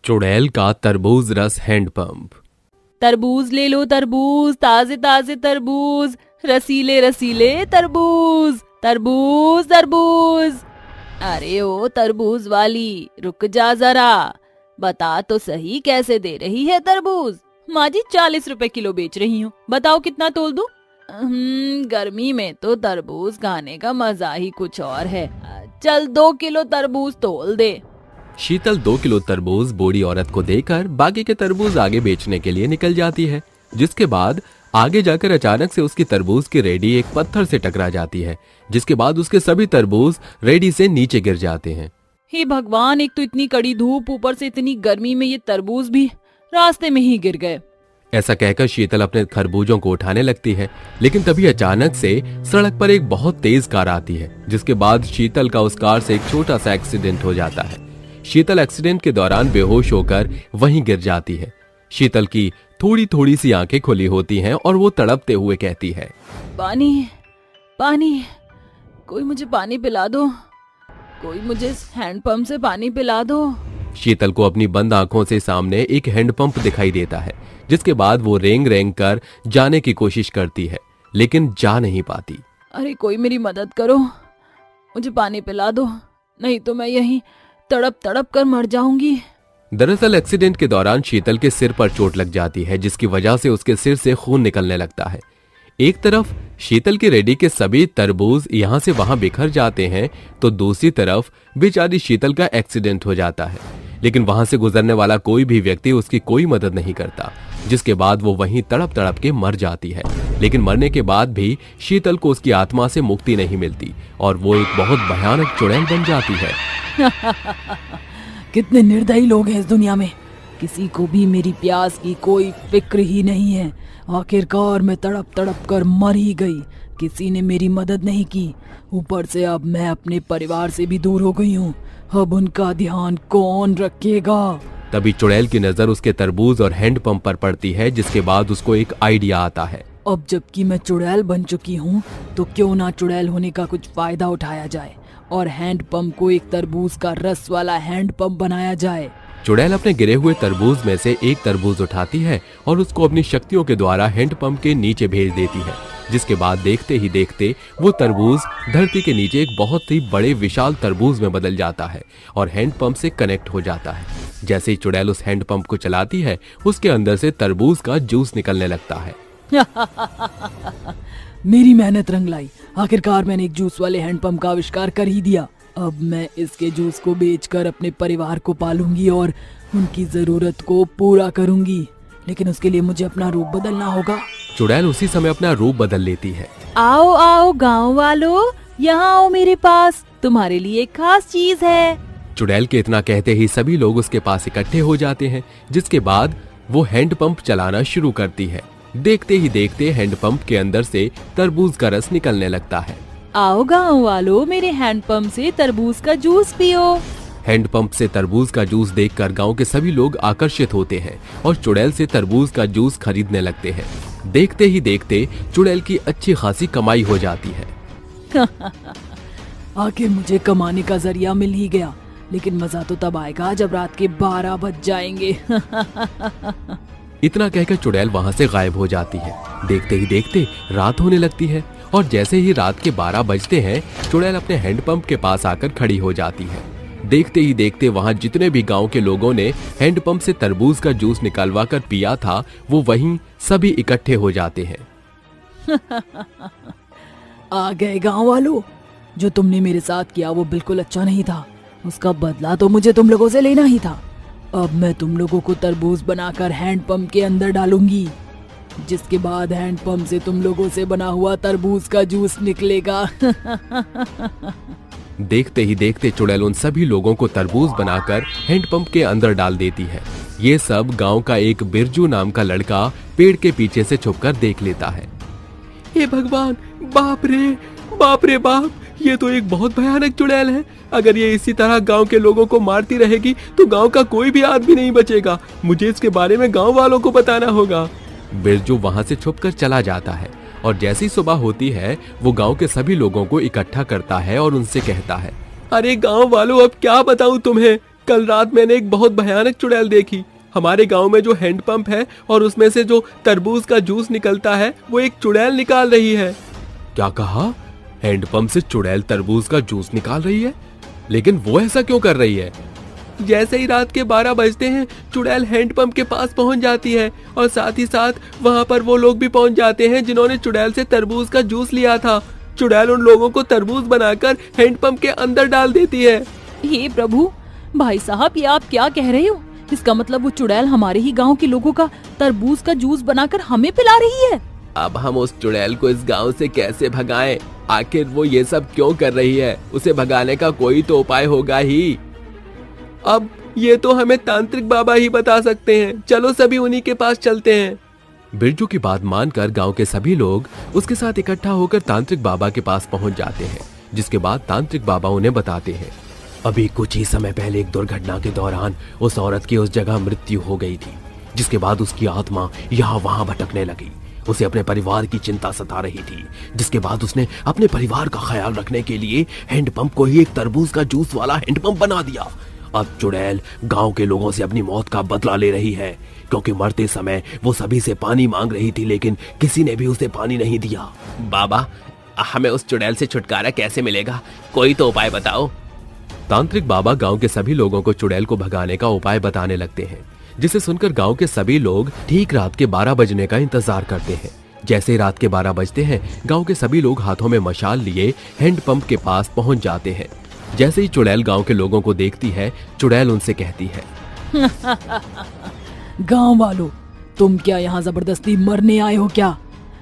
चुड़ैल का तरबूज रस हैंडपंप। तरबूज ले लो तरबूज, ताजे ताजे तरबूज, रसीले रसीले तरबूज, तरबूज तरबूज। अरे ओ तरबूज वाली, रुक जा जरा, बता तो सही कैसे दे रही है तरबूज। माँ जी 40 रुपए किलो बेच रही हूँ, बताओ कितना तोल दूं? गर्मी में तो तरबूज खाने का मजा ही कुछ और है। चल 2 किलो तरबूज तोल दे। शीतल 2 किलो तरबूज बूढ़ी औरत को देकर बाकी के तरबूज आगे बेचने के लिए निकल जाती है, जिसके बाद आगे जाकर अचानक से उसकी तरबूज की रेडी एक पत्थर से टकरा जाती है, जिसके बाद उसके सभी तरबूज रेडी से नीचे गिर जाते हैं। हे भगवान, एक तो इतनी कड़ी धूप, ऊपर से इतनी गर्मी में ये तरबूज भी रास्ते में ही गिर गए। ऐसा कहकर शीतल अपने खरबूजों को उठाने लगती है, लेकिन तभी अचानक से सड़क पर एक बहुत तेज कार आती है, जिसके बाद शीतल का उस कार से एक छोटा सा एक्सीडेंट हो जाता है। शीतल एक्सीडेंट के दौरान बेहोश होकर वहीं गिर जाती है। शीतल की थोड़ी थोड़ी सी आंखें खुली होती हैं और वो तड़पते हुए कहती है, पानी पानी, कोई मुझे पानी पिला दो, कोई मुझे हैंडपंप से पानी पिला दो। शीतल को अपनी बंद आंखों से सामने एक हैंडपंप दिखाई देता है, जिसके बाद वो रेंग रेंग कर जाने की कोशिश करती है, लेकिन जा नहीं पाती। अरे कोई मेरी मदद करो, मुझे पानी पिला दो, नहीं तो मैं यहीं तड़प तड़प कर मर जाऊंगी। दरअसल एक्सीडेंट के दौरान शीतल के सिर पर चोट लग जाती है, जिसकी वजह से उसके सिर से खून निकलने लगता है। एक तरफ शीतल की रेडी के सभी तरबूज यहाँ से वहां बिखर जाते हैं, तो दूसरी तरफ बेचारी शीतल का एक्सीडेंट हो जाता है, लेकिन वहां से गुजरने वाला कोई भी व्यक्ति उसकी कोई मदद नहीं करता, जिसके बाद वो वहीं तड़प तड़प के मर जाती है। लेकिन मरने के बाद भी शीतल को उसकी आत्मा से मुक्ति नहीं मिलती और वो एक बहुत भयानक चुड़ैल बन जाती है। कितने निर्दयी लोग हैं इस दुनिया में, किसी को भी मेरी प्यास की कोई फिक्र ही नहीं है। आखिरकार मैं तड़प तड़प कर मर ही गई, किसी ने मेरी मदद नहीं की, ऊपर से अब मैं अपने परिवार से भी दूर हो गई हूँ, अब उनका ध्यान कौन रखेगा। तभी चुड़ैल की नजर उसके तरबूज और हैंडपंप पर पड़ती है, जिसके बाद उसको एक आइडिया आता है। अब जबकि मैं चुड़ैल बन चुकी हूँ, तो क्यों ना चुड़ैल होने का कुछ फायदा उठाया जाए और हैंडपंप को एक तरबूज का रस वाला हैंडपंप बनाया जाए। चुड़ैल अपने गिरे हुए तरबूज में से एक तरबूज उठाती है और उसको अपनी शक्तियों के द्वारा हैंडपंप के नीचे भेज देती है, जिसके बाद देखते ही देखते वो तरबूज धरती के नीचे एक बहुत ही बड़े विशाल तरबूज में बदल जाता है और हैंडपंप से कनेक्ट हो जाता है। जैसे ही चुड़ैल उस हैंडपंप को चलाती है, उसके अंदर से तरबूज का जूस निकलने लगता है। मेरी मेहनत रंग लाई, आखिरकार मैंने एक जूस वाले हैंडपंप का आविष्कार कर ही दिया। अब मैं इसके जूस को बेचकर अपने परिवार को पालूंगी और उनकी जरूरत को पूरा करूंगी, लेकिन उसके लिए मुझे अपना रूप बदलना होगा। चुड़ैल उसी समय अपना रूप बदल लेती है। आओ आओ गांव वालों, यहाँ आओ मेरे पास, तुम्हारे लिए एक खास चीज है। चुड़ैल के इतना कहते ही सभी लोग उसके पास इकट्ठे हो जाते हैं, जिसके बाद वो हैंडपंप चलाना शुरू करती है। देखते ही देखते हैंडपंप के अंदर से तरबूज का रस निकलने लगता है। आओ गांव वालों, मेरे हैंडपंप से तरबूज का जूस पियो। हैंडपंप से तरबूज का जूस देखकर गांव के सभी लोग आकर्षित होते हैं और चुड़ैल से तरबूज का जूस खरीदने लगते हैं। देखते ही देखते चुड़ैल की अच्छी खासी कमाई हो जाती है। आखिर मुझे कमाने का जरिया मिल ही गया, लेकिन मजा तो तब आएगा जब रात के 12 बज जाएंगे। इतना कहकर चुड़ैल वहां से गायब हो जाती है। देखते ही देखते रात होने लगती है और जैसे ही रात के 12 बजते हैं, चुड़ैल अपने हैंडपंप के पास आकर खड़ी हो जाती है। देखते ही देखते वहां जितने भी गांव के लोगों ने हैंडपंप से तरबूज का जूस निकलवा कर पिया था, वो वहीं सभी इकट्ठे हो जाते हैं। आ गए गांव वालों, जो तुमने मेरे साथ किया वो बिल्कुल अच्छा नहीं था, उसका बदला तो मुझे तुम लोगों से लेना ही था। अब मैं तुम लोगों को तरबूज बनाकर हैंडपंप के अंदर डालूंगी, जिसके बाद हैंडपंप से तुम लोगों से बना हुआ तरबूज का जूस निकलेगा। देखते ही देखते चुड़ैल उन सभी लोगों को तरबूज बनाकर हैंडपंप के अंदर डाल देती है। ये सब गांव का एक बिरजू नाम का लड़का पेड़ के पीछे से छुपकर देख लेता है। हे भगवान, बाप रे बाप, ये तो एक बहुत भयानक चुड़ैल है। अगर ये इसी तरह गांव के लोगों को मारती रहेगी तो गांव का कोई भी आदमी नहीं बचेगा। मुझे इसके बारे में गांव वालों को बताना होगा। बिरजू वहां से छुपकर चला जाता है और जैसी सुबह होती है, वो गांव के सभी लोगों को इकट्ठा करता है और उनसे कहता है, अरे गांव वालों, अब क्या बताऊं तुम्हें, कल रात मैंने एक बहुत भयानक चुड़ैल देखी। हमारे गांव में जो हैंडपंप है और उसमें से जो तरबूज का जूस निकलता है वो एक चुड़ैल निकाल रही है। क्या कहा? हैंडपंप से चुड़ैल तरबूज का जूस निकाल रही है? लेकिन वो ऐसा क्यों कर रही है? जैसे ही रात के 12 बजते हैं चुड़ैल हैंडपंप के पास पहुंच जाती है और साथ ही साथ वहां पर वो लोग भी पहुंच जाते हैं जिन्होंने चुड़ैल से तरबूज का जूस लिया था। चुड़ैल उन लोगों को तरबूज बनाकर हैंडपंप के अंदर डाल देती है। हे प्रभु, भाई साहब ये आप क्या कह रहे हो? इसका मतलब वो चुड़ैल हमारे ही गांव के लोगों का तरबूज का जूस बनाकर हमें पिला रही है। अब हम उस चुड़ैल को इस गांव से कैसे भगाएं? आखिर वो ये सब क्यों कर रही है? उसे भगाने का कोई तो उपाय होगा ही। अब ये तो हमें तांत्रिक बाबा ही बता सकते हैं। चलो सभी उन्हीं के पास चलते हैं। बिरजू की बात मानकर गांव के सभी लोग उसके साथ इकट्ठा होकर तांत्रिक बाबा के पास पहुंच जाते हैं, जिसके बाद तांत्रिक बाबा उन्हें बताते हैं अभी कुछ ही समय पहले एक दुर्घटना के दौरान उस औरत की उस जगह मृत्यु हो गई थी, जिसके बाद उसकी आत्मा यहाँ वहां भटकने लगी। उसे अपने परिवार की चिंता सता रही थी, जिसके बाद उसने अपने परिवार का ख्याल रखने के लिए हैंडपंप को ही एक तरबूज का जूस वाला हैंडपंप बना दिया। अब चुड़ैल गांव के लोगों से अपनी मौत का बदला ले रही है, क्योंकि मरते समय वो सभी से पानी मांग रही थी, लेकिन किसी ने भी उसे पानी नहीं दिया। बाबा, हमें उस चुड़ैल से छुटकारा कैसे मिलेगा? कोई तो उपाय बताओ। तांत्रिक बाबा गांव के सभी लोगों को चुड़ैल को भगाने का उपाय बताने लगते हैं, जिसे सुनकर गांव के सभी लोग ठीक रात के 12 बजने का इंतजार करते हैं। जैसे रात के 12 बजते हैं गांव के सभी लोग हाथों में मशाल लिए हैंडपंप के पास पहुंच जाते हैं। जैसे ही चुड़ैल गांव के लोगों को देखती है, चुड़ैल उनसे कहती है गांव वालों, तुम क्या यहाँ जबरदस्ती मरने आए हो क्या?